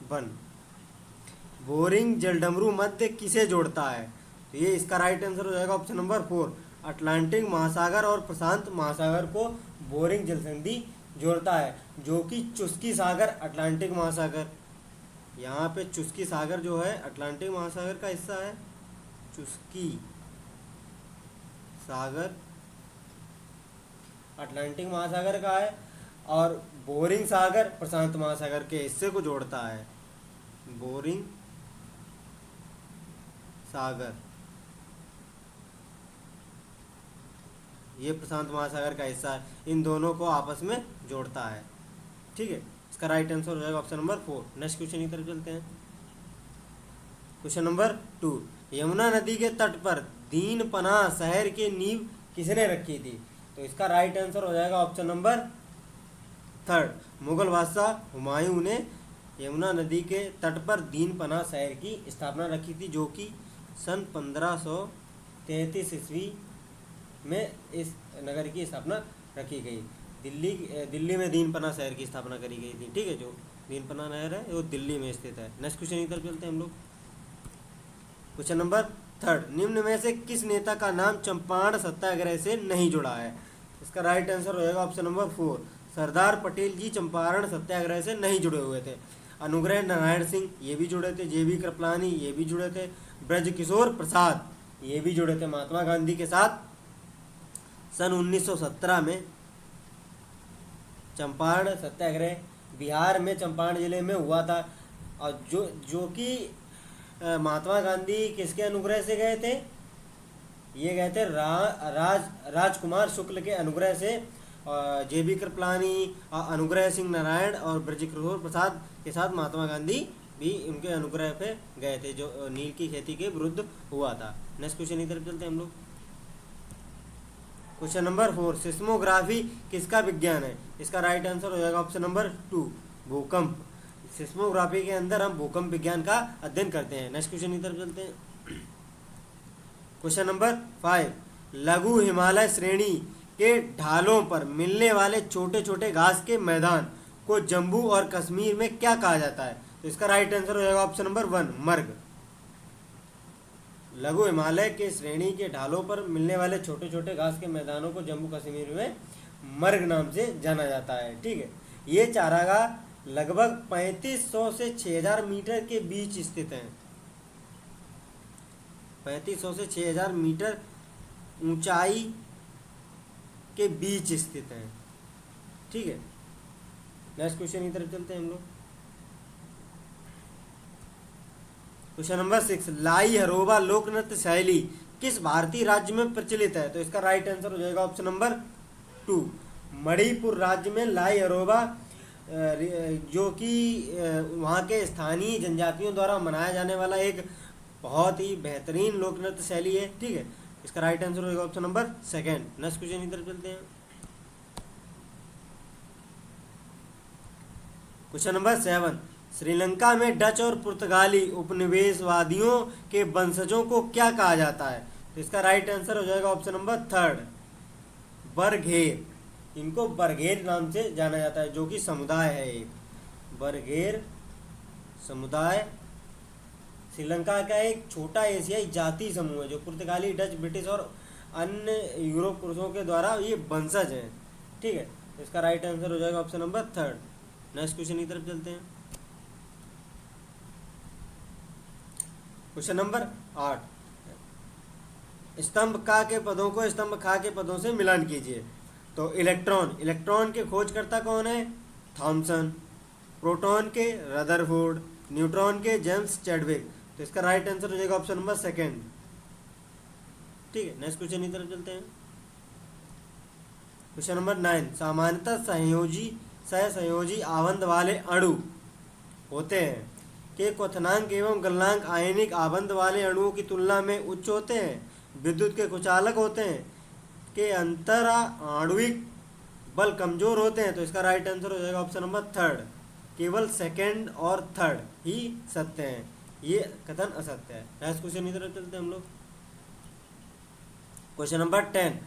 One. Boring जलडमरू मध्य किसे जोड़ता है? तो ये इसका राइट आंसर हो जाएगा ऑप्शन नंबर 4, अटलांटिक महासागर और प्रशांत महासागर को बोरिंग जलसंधि जोड़ता है, जो कि चुस्की सागर अटलांटिक महासागर, यहाँ पे चुस्की सागर जो है अटलांटिक महासागर का हिस्सा है, चुस्की सागर अटलांटिक महासागर का है, और बोरिंग सागर प्रशांत महासागर के हिस्से को जोड़ता है। बोरिंग सागर ये प्रशांत महासागर का हिस्सा है, इन दोनों को आपस में जोड़ता है। ठीक है, इसका राइट आंसर हो जाएगा ऑप्शन नंबर 4। नेक्स्ट क्वेश्चन की तरफ चलते हैं। क्वेश्चन नंबर 2, यमुना नदी के तट पर दीनपनाह शहर की नींव किसने रखी थी? तो इसका राइट आंसर हो जाएगा ऑप्शन नंबर 3, मुगल बादशाह हुमायूं ने यमुना नदी के तट पर दीनपनाह शहर की स्थापना रखी थी, जो कि सन 1533 ईस्वी में इस नगर की स्थापना रखी गई। दिल्ली में दीनपनाह शहर की स्थापना करी गई थी। ठीक है, जो दीनपनाह नहर है वो दिल्ली में स्थित है। नेक्स्ट क्वेश्चन की तरफ चलते हैं हम लोग। क्वेश्चन नंबर 3, निम्न में से किस नेता का नाम चंपारण सत्याग्रह से नहीं जुड़ा है? इसका राइट आंसर हो जाएगा ऑप्शन नंबर 4, सरदार पटेल जी चंपारण सत्याग्रह से नहीं जुड़े हुए थे। अनुग्रह नारायण सिंह ये भी जुड़े थे, जेबी कृपलानी ये भी जुड़े थे, ब्रजकिशोर प्रसाद ये भी जुड़े थे महात्मा गांधी के साथ। सन 1917 में चंपारण सत्याग्रह बिहार में चंपारण जिले में हुआ था, और जो कि महात्मा गांधी किसके अनुग्रह से गए थे? ये गए थे राजकुमार शुक्ल के अनुग्रह से। जेबी कृपलानी, अनुग्रह सिंह नारायण और ब्रजकिशोर प्रसाद के साथ महात्मा गांधी भी उनके अनुग्रह पे गए थे, जो नील की खेती के विरुद्ध हुआ था। नेक्स्ट क्वेश्चन की तरफ चलते हैं हम लोग। क्वेश्चन नंबर 4, सिस्मोग्राफी किसका विज्ञान है? इसका राइट आंसर हो जाएगा ऑप्शन नंबर 2, भूकंप। सिस्मोग्राफी के अंदर हम भूकंप विज्ञान का अध्ययन करते हैं। नेक्स्ट क्वेश्चन की तरफ चलते हैं। क्वेश्चन नंबर 5, लघु हिमालय श्रेणी के ढालों पर मिलने वाले छोटे छोटे घास के मैदान को जम्मू और कश्मीर में क्या कहा जाता है? तो इसका राइट आंसर हो जाएगा ऑप्शन नंबर 1, मर्ग। लघु हिमालय के श्रेणी के ढालों पर मिलने वाले छोटे छोटे घास के मैदानों को जम्मू कश्मीर में मर्ग नाम से जाना जाता है। ठीक है, ये चारागाह लगभग 3500 से 6000 मीटर के बीच स्थित हैं। 3500 से 6000 मीटर ऊंचाई के बीच स्थित हैं। ठीक है, नेक्स्ट क्वेश्चन की तरफ चलते हैं हम लोग। क्वेश्चन नंबर 6, लाई हरोबा लोक नृत्य शैली किस भारतीय राज्य में प्रचलित है? तो इसका राइट आंसर हो जाएगा ऑप्शन नंबर 2, मणिपुर राज्य में लाई हरोबा, जो कि वहाँ के स्थानीय जनजातियों द्वारा मनाया जाने वाला एक बहुत ही बेहतरीन लोक नृत्य शैली है। ठीक है, इसका राइट आंसर हो जाएगा ऑप्शन नंबर 2। नेक्स्ट क्वेश्चन की तरफ चलते हैं। क्वेश्चन नंबर 7, श्रीलंका में डच और पुर्तगाली उपनिवेशवादियों के वंशजों को क्या कहा जाता है? तो इसका राइट आंसर हो जाएगा ऑप्शन नंबर 3, बरघेर। इनको बरघेर नाम से जाना जाता है, जो कि समुदाय है एक बरघेर समुदाय। श्रीलंका का एक छोटा एशियाई जाति समूह है, जो पुर्तगाली, डच, ब्रिटिश और अन्य यूरोप पुरुषों के द्वारा ये वंशज हैं। ठीक है, इसका राइट आंसर हो जाएगा ऑप्शन नंबर 3। नेक्स्ट क्वेश्चन की तरफ चलते हैं। क्वेश्चन नंबर 8, स्तंभ का के पदों को स्तंभ खा के पदों से मिलान कीजिए। तो इलेक्ट्रॉन के खोजकर्ता कौन है? थॉमसन। प्रोटॉन के रदरफोर्ड। न्यूट्रॉन के जेम्स चैडविक। तो इसका राइट आंसर हो जाएगा ऑप्शन नंबर 2। ठीक है, नेक्स्ट क्वेश्चन की तरफ चलते हैं। क्वेश्चन नंबर 9, सामान्यतः सहसंयोजी आबंध वाले अणु होते हैं के क्वथनांक एवं गलनांक आयनिक आबंध वाले अणुओं की तुलना में उच्च होते हैं। विद्युत के कुचालक होते हैं के अंतरा आणविक बल कमजोर होते हैं। तो इसका राइट आंसर हो जाएगा ऑप्शन नंबर 3, केवल 2nd और 3rd ही सत्य हैं, ये कथन असत्य है। नेक्स्ट क्वेश्चन की तरफ चलते हैं हम लोग। क्वेश्चन नंबर 10,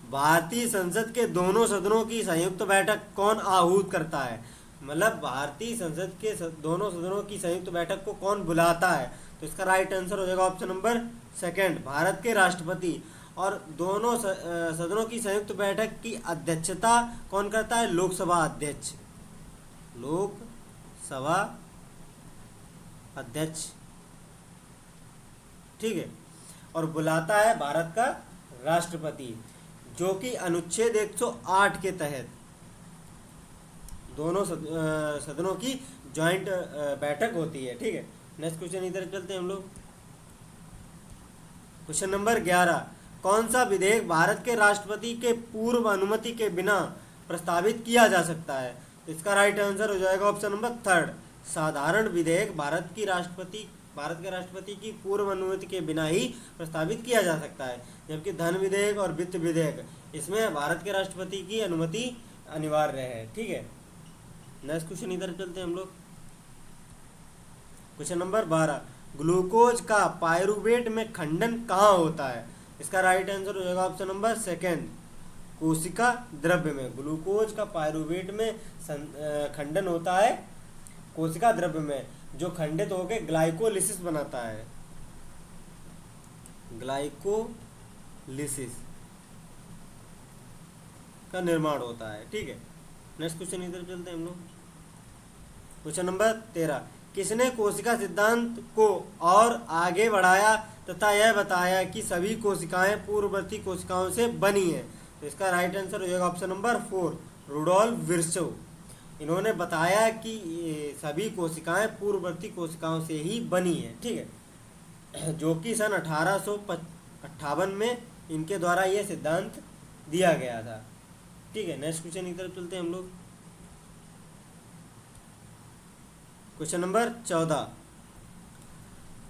भारतीय संसद के दोनों सदनों की संयुक्त बैठक कौन आहूत करता है? मतलब भारतीय संसद के दोनों सदनों की संयुक्त बैठक को कौन बुलाता है? तो इसका राइट आंसर हो जाएगा ऑप्शन नंबर सेकंड, भारत के राष्ट्रपति। और दोनों सदनों की संयुक्त बैठक की अध्यक्षता कौन करता है? लोकसभा अध्यक्ष, लोकसभा अध्यक्ष, ठीक है। और बुलाता है भारत का राष्ट्रपति, जो कि अनुच्छेद 108 के तहत दोनों सदनों की जॉइंट बैठक होती है, ठीक है। नेक्स्ट क्वेश्चन इधर चलते हैं हम लोग। क्वेश्चन नंबर 11, कौन सा विधेयक भारत के राष्ट्रपति के पूर्व अनुमति के बिना प्रस्तावित किया जा सकता है? इसका राइट आंसर हो जाएगा ऑप्शन नंबर थर्ड, साधारण विधेयक भारत के राष्ट्रपति की पूर्व अनुमति के बिना ही प्रस्तावित किया जा सकता है। जबकि धन विधेयक और वित्त विधेयक, इसमें भारत के राष्ट्रपति की अनुमति अनिवार्य है, ठीक है। नेक्स्ट क्वेश्चन इधर चलते हैं हम लोग। क्वेश्चन नंबर 12, ग्लूकोज का पायरुवेट में खंडन कहाँ होता है? इसका राइट आंसर हो जाएगा ऑप्शन नंबर सेकंड, कोशिका द्रव्य में। ग्लूकोज का पायरुवेट में खंडन होता है कोशिका द्रव्य में, जो खंडित होकर ग्लाइकोलिसिस बनाता है, ग्लाइकोलिसिस का निर्माण होता है, ठीक है। नेक्स्ट क्वेश्चन इधर चलते हैं हम लोग। क्वेश्चन नंबर 13, किसने कोशिका सिद्धांत को और आगे बढ़ाया तथा यह बताया कि सभी कोशिकाएं पूर्ववर्ती कोशिकाओं से बनी हैं? तो इसका राइट आंसर हो जाएगा ऑप्शन नंबर 4, रुडोल्फ विर्चोव। इन्होंने बताया कि सभी कोशिकाएं पूर्ववर्ती कोशिकाओं से ही बनी हैं, ठीक है, जो कि सन 1858 में इनके द्वारा यह सिद्धांत दिया गया था, ठीक है। नेक्स्ट क्वेश्चन की तरफ चलते हैं हम लोग। क्वेश्चन नंबर 14,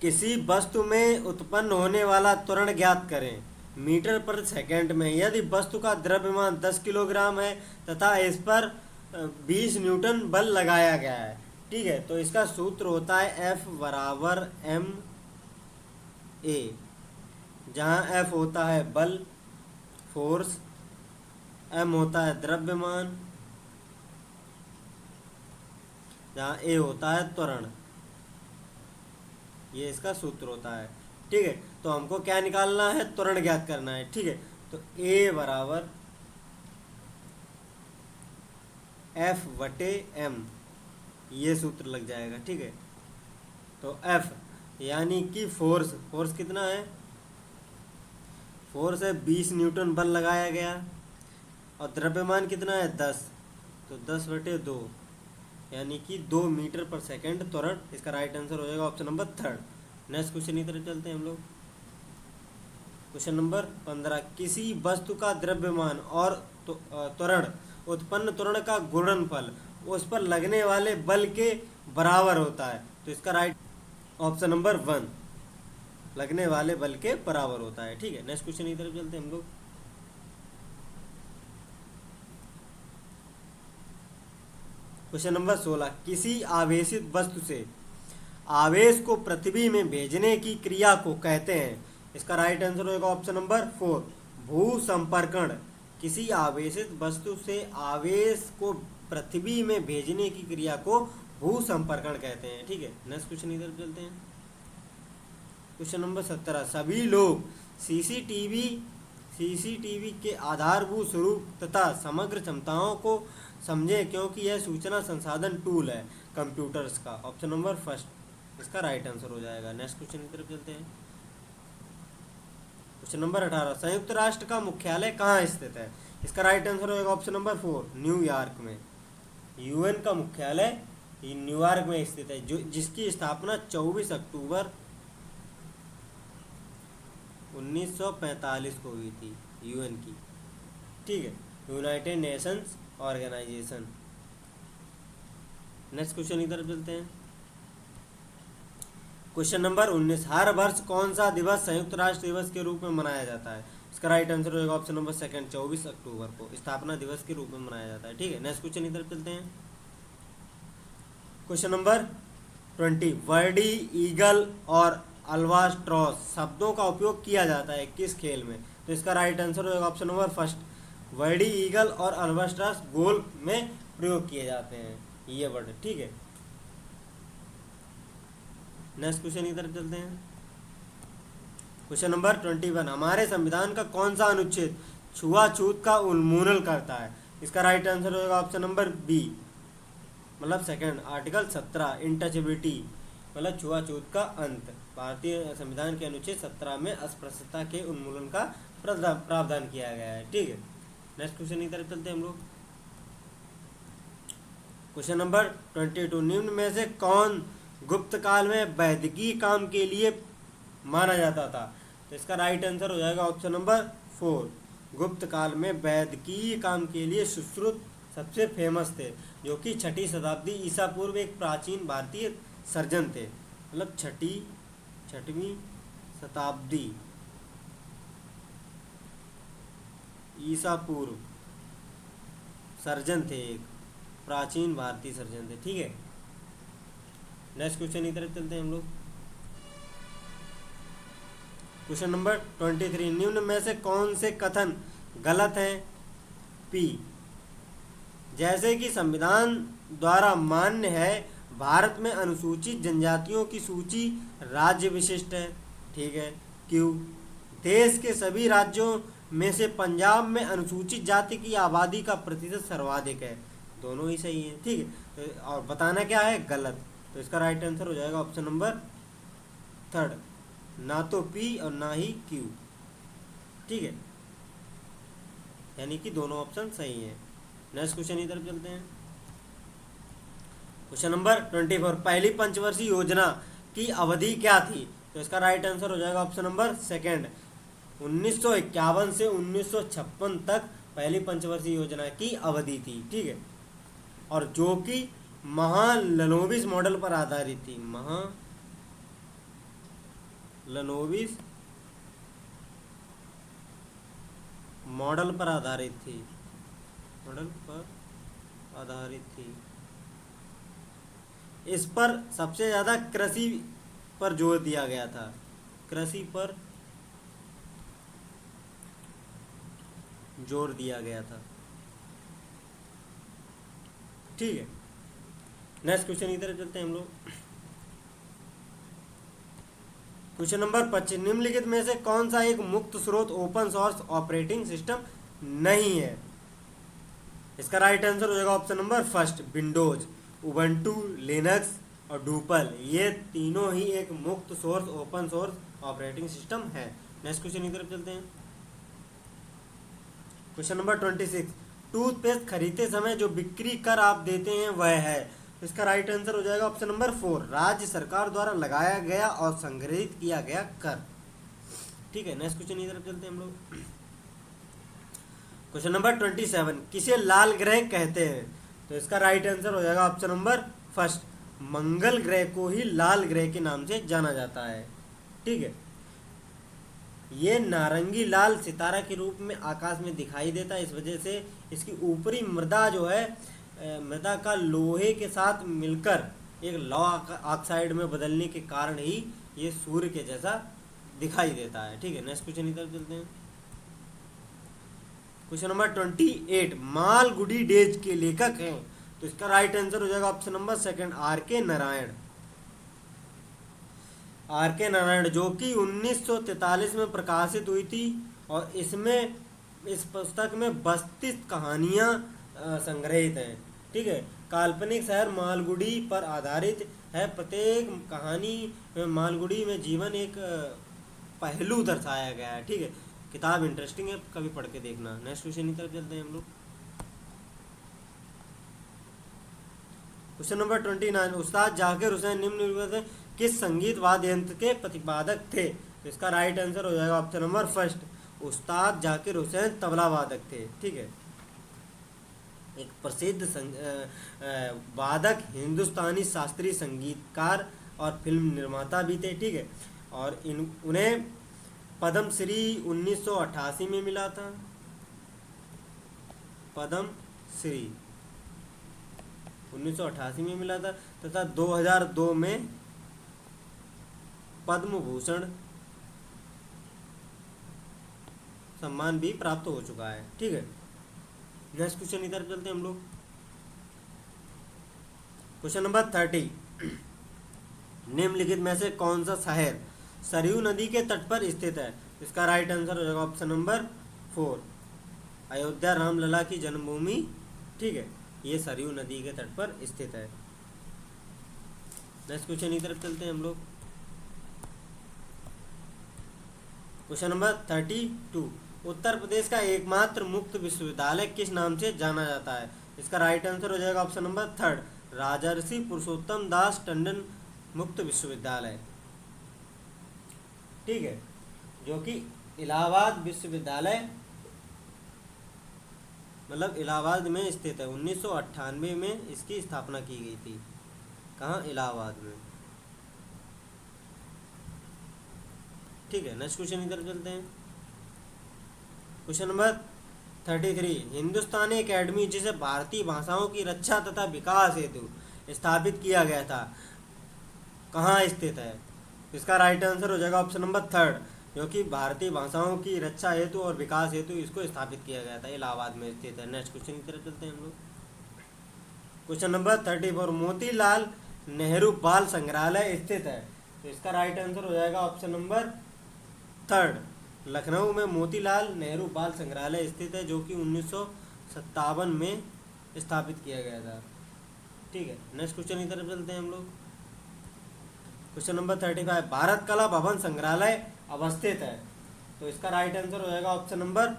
किसी वस्तु में उत्पन्न होने वाला त्वरण ज्ञात करें मीटर पर सेकंड में यदि वस्तु का द्रव्यमान 10 किलोग्राम है तथा इस पर 20 न्यूटन बल लगाया गया है, ठीक है। तो इसका सूत्र होता है F बराबर ma, जहाँ F होता है बल, फोर्स, m होता है द्रव्यमान, जहाँ a होता है त्वरण। ये इसका सूत्र होता है, ठीक है। तो हमको क्या निकालना है? त्वरण ज्ञात करना है, ठीक है। तो a बराबर F बटे m, ये सूत्र लग जाएगा, ठीक है। तो F यानी कि फोर्स कितना है? फोर्स है 20 न्यूटन बल लगाया गया, और द्रव्यमान कितना है? 10, तो 10 बटे 2 यानी कि 2 मीटर पर सेकंड त्वरण। इसका राइट आंसर हो जाएगा option number third. Next question की तरफ चलते हैं हम लोग। क्वेश्चन नंबर 15, किसी वस्तु का द्रव्यमान और त्वरण, उत्पन्न त्वरण का गुणनफल उस पर लगने वाले बल के बराबर होता है। तो इसका राइट ऑप्शन नंबर 1, लगने वाले बल के बराबर होता है, ठीक है। नेक्स्ट क्वेश्चन की तरफ चलते हैं हम लोग। क्वेश्चन नंबर 16, किसी आवेशित वस्तु से आवेश को पृथ्वी में भेजने की क्रिया को कहते हैं। इसका राइट आंसर होगा ऑप्शन नंबर 4, भू संपर्कण। किसी आवेशित वस्तु से आवेश को पृथ्वी में भेजने की क्रिया को भू संपर्कण कहते हैं, ठीक है। नेक्स्ट क्वेश्चन इधर चलते हैं। क्वेश्चन नंबर 17, सभी लोग सीसीटीवी के आधारभूत स्वरूप तथा समग्र क्षमताओं को समझें क्योंकि यह सूचना संसाधन टूल है कंप्यूटर्स का। ऑप्शन नंबर फर्स्ट इसका राइट आंसर हो जाएगा। नेक्स्ट क्वेश्चन की तरफ चलते हैं। क्वेश्चन नंबर 18, संयुक्त राष्ट्र का मुख्यालय कहाँ स्थित है? इसका राइट आंसर होगा ऑप्शन नंबर 4, न्यूयॉर्क में। यूएन का मुख्यालय न्यूयॉर्क में स्थित है, जो जिसकी स्थापना 24 अक्टूबर 1945 को हुई थी, यूएन की, ठीक है, United Nations organisation. Next question की तरफ चलते हैं। क्वेश्चन नंबर 19, हर वर्ष कौन सा दिवस संयुक्त राष्ट्र दिवस के रूप में मनाया जाता है? इसका राइट आंसर होगा ऑप्शन नंबर सेकंड, 24 अक्टूबर को स्थापना दिवस के रूप में मनाया जाता है, ठीक है। नेक्स्ट क्वेश्चन की तरफ चलते हैं। क्वेश्चन नंबर 20, वर्डी, ईगल और अल्बाट्रॉस शब्दों का उपयोग किया जाता है किस खेल में? तो इसका राइट आंसर होगा option number first, Verde, eagle और अल्बाट्रॉस गोल्फ में प्रयोग किए जाते हैं, ये वर्ड, ठीक है। नेक्स्ट क्वेश्चन की तरफ चलते हैं। क्वेश्चन नंबर 21, हमारे संविधान का कौन सा अनुच्छेद छुआछूत का उन्मूलन करता है? इसका राइट आंसर होगा ऑप्शन नंबर बी, मतलब सेकंड, आर्टिकल 17 इंटचेबिलिटी, मतलब छुआछूत का अंत। भारतीय संविधान के अनुच्छेद 17 में अस्पृश्यता के उन्मूलन का प्रावधान किया गया है, ठीक है। नेक्स्ट क्वेश्चन की तरफ चलते हैं हम लोग। क्वेश्चन नंबर 22, निम्न में से कौन गुप्त काल में वैदिकीय काम के लिए माना जाता था? तो इसका राइट आंसर हो जाएगा ऑप्शन नंबर 4, गुप्त काल में वैदिकीय काम के लिए सुश्रुत सबसे फेमस थे, जो कि 6वीं शताब्दी ईसा पूर्व एक प्राचीन भारतीय सर्जन थे, मतलब 6वीं शताब्दी ईसा पूर्व सर्जन थे, एक प्राचीन भारतीय सर्जन थे, ठीक है। नेक्स्ट क्वेश्चन की तरफ चलते हैं हम लोग। क्वेश्चन नंबर 23, निम्न में से कौन से कथन गलत हैं? पी, जैसे कि संविधान द्वारा मान्य है भारत में अनुसूचित जनजातियों की सूची राज्य विशिष्ट है, ठीक है। क्यू, देश के सभी राज्यों में से पंजाब में अनुसूचित जाति की आबादी का प्रतिशत सर्वाधिक है। दोनों ही सही है, ठीक है। तो और बताना क्या है? गलत। तो इसका राइट आंसर हो जाएगा ऑप्शन नंबर 3, ना तो पी और ना ही क्यू, ठीक है, यानी कि दोनों ऑप्शन सही है। नेक्स्ट क्वेश्चन की तरफ चलते हैं। क्वेश्चन नंबर 24, पहली पंचवर्षीय योजना की अवधि क्या थी? तो इसका राइट आंसर हो जाएगा ऑप्शन नंबर सेकंड, 1951 से 1956 तक पहली पंचवर्षीय योजना की अवधि थी, ठीक है, और जो कि महालनोबिस मॉडल पर आधारित थी। महालनोबिस मॉडल पर आधारित थी। इस पर सबसे ज़्यादा कृषि पर जोर दिया गया था, कृषि पर जोर दिया गया था, ठीक है। नेक्स्ट क्वेश्चन की तरफ चलते हैं हम लोग। क्वेश्चन नंबर 25, निम्नलिखित में से कौन सा एक मुक्त स्रोत ओपन सोर्स ऑपरेटिंग सिस्टम नहीं है? इसका राइट आंसर हो जाएगा option number first, Windows, Ubuntu, Linux और डूपल, ये तीनों ही एक मुक्त source open source operating system है। नेक्स्ट क्वेश्चन की तरफ चलते हैं। क्वेश्चन नंबर 26, टूथपेस्ट खरीदते समय जो बिक्री कर आप देते हैं वह है? इसका राइट आंसर हो जाएगा ऑप्शन नंबर 4, राज्य सरकार द्वारा लगाया गया और संग्रहित किया गया कर, ठीक है। नेक्स्ट क्वेश्चन की तरफ चलते हैं हम लोग। क्वेश्चन नंबर 27, किसे लाल ग्रह कहते हैं? तो इसका राइट आंसर हो जाएगा ऑप्शन नंबर फर्स्ट, मंगल ग्रह को ही लाल ग्रह के नाम से जाना जाता है, ठीक है। ये नारंगी लाल सितारा के रूप में आकाश में दिखाई देता है, इस वजह से इसकी ऊपरी मृदा जो है, मृदा का लोहे के साथ मिलकर एक लौ ऑक्साइड में बदलने के कारण ही ये सूर्य के जैसा दिखाई देता है, ठीक है। नेक्स्ट क्वेश्चन की तरफ चलते हैं। क्वेश्चन नंबर 28, मालगुडी डेज के लेखक हैं? तो इसका राइट आंसर हो जाएगा ऑप्शन नंबर सेकंड, आर के नारायण, जो कि 1943 में प्रकाशित हुई थी, और इसमें इस पुस्तक में 32 कहानियाँ संग्रहित हैं, ठीक है। काल्पनिक शहर मालगुडी पर आधारित है, प्रत्येक कहानी में मालगुडी में जीवन एक पहलू दर्शाया गया है, ठीक है। किताब इंटरेस्टिंग है, कभी पढ़ के देखना। नेक्स्ट क्वेश्चन की तरफ चलते हैं हम लोग। क्वेश्चन नंबर 29, उस्ताद जाकिर हुसैन निम्नलिखित में किस संगीत वाद्य यंत्र के प्रतिपादक थे? तो इसका राइट आंसर हो जाएगा ऑप्शन नंबर फर्स्ट, उस्ताद जाकिर हुसैन तबला वादक थे, ठीक है। एक प्रसिद्ध वादक, हिंदुस्तानी शास्त्रीय संगीतकार और फिल्म निर्माता भी थे, ठीक है। और उन्हें पद्म श्री 1988 में मिला था, पद्म श्री 1988 में मिला था, तथा 2002 में पद्म भूषण सम्मान भी प्राप्त हो चुका है, ठीक है। नेक्स्ट क्वेश्चन की तरफ चलते हैं हम लोग। क्वेश्चन नंबर 30, निम्नलिखित में से कौन सा शहर सरयू नदी के तट पर स्थित है? इसका राइट आंसर हो जाएगा ऑप्शन नंबर 4, अयोध्या रामलला की जन्मभूमि। ठीक है, ये सरयू नदी के तट पर स्थित है। नेक्स्ट क्वेश्चन की तरफ चलते हैं हम लोग। क्वेश्चन नंबर 32, उत्तर प्रदेश का एकमात्र मुक्त विश्वविद्यालय किस नाम से जाना जाता है? इसका राइट आंसर हो जाएगा ऑप्शन नंबर 3, राजर्षि पुरुषोत्तम दास टंडन मुक्त विश्वविद्यालय। ठीक है, जो कि इलाहाबाद विश्वविद्यालय मतलब इलाहाबाद में स्थित है। 1998 में इसकी स्थापना की गई थी। कहाँ? इलाहाबाद में। ठीक है, नेक्स्ट क्वेश्चन की तरफ चलते हैं। क्वेश्चन नंबर 33, हिंदुस्तानी एकेडमी जिसे भारतीय भाषाओं की रक्षा तथा विकास हेतु स्थापित किया गया था, कहाँ स्थित है? इसका राइट आंसर हो जाएगा ऑप्शन नंबर 3, जो कि भारतीय भाषाओं की रक्षा हेतु और विकास हेतु इसको स्थापित किया गया था, इलाहाबाद में स्थित है। नेक्स्ट क्वेश्चन की तरफ चलते हैं हम लोग। क्वेश्चन नंबर 34, मोतीलाल नेहरू बाल संग्रहालय स्थित है, तो इसका राइट आंसर हो जाएगा ऑप्शन नंबर 3, लखनऊ में मोतीलाल नेहरू बाल संग्रहालय स्थित है, जो कि 1957 में स्थापित किया गया था। ठीक है, नेक्स्ट क्वेश्चन की तरफ चलते हैं हम लोग। क्वेश्चन नंबर 35, भारत कला भवन संग्रहालय अवस्थित है, तो इसका राइट आंसर हो जाएगा ऑप्शन नंबर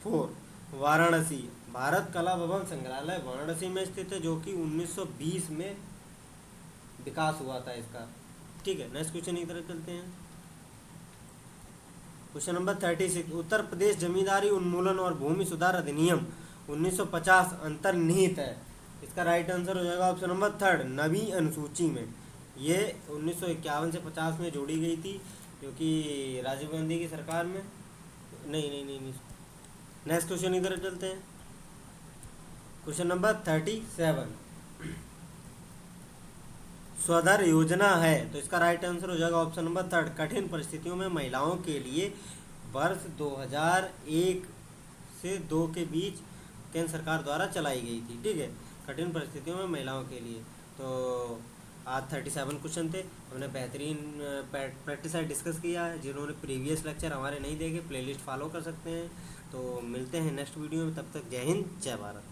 4, वाराणसी। भारत कला भवन संग्रहालय वाराणसी में स्थित है, जो कि 1920 में विकास हुआ था इसका। ठीक है, नेक्स्ट क्वेश्चन की तरफ चलते हैं। क्वेश्चन नंबर 36, उत्तर प्रदेश जमींदारी उन्मूलन और भूमि सुधार अधिनियम 1950 अंतर्निहित है, इसका राइट आंसर हो जाएगा ऑप्शन नंबर 3, नवीं अनुसूची में। ये 1951 से 50 में जोड़ी गई थी, क्योंकि राजीव गांधी की सरकार में नहीं। नेक्स्ट क्वेश्चन की तरफ चलते हैं। क्वेश्चन नंबर 37, स्वधर योजना है, तो इसका राइट आंसर हो जाएगा ऑप्शन नंबर 3, कठिन परिस्थितियों में महिलाओं के लिए वर्ष 2001 से 2 के बीच केंद्र सरकार द्वारा चलाई गई थी। ठीक है, कठिन परिस्थितियों में महिलाओं के लिए। तो आज 37 क्वेश्चन थे, हमने बेहतरीन प्रैक्टिस डिस्कस किया है। जिन्होंने प्रीवियस लेक्चर हमारे नहीं देखे, प्लेलिस्ट फॉलो कर सकते हैं। तो मिलते हैं नेक्स्ट वीडियो में, तब तक जय हिंद जय भारत।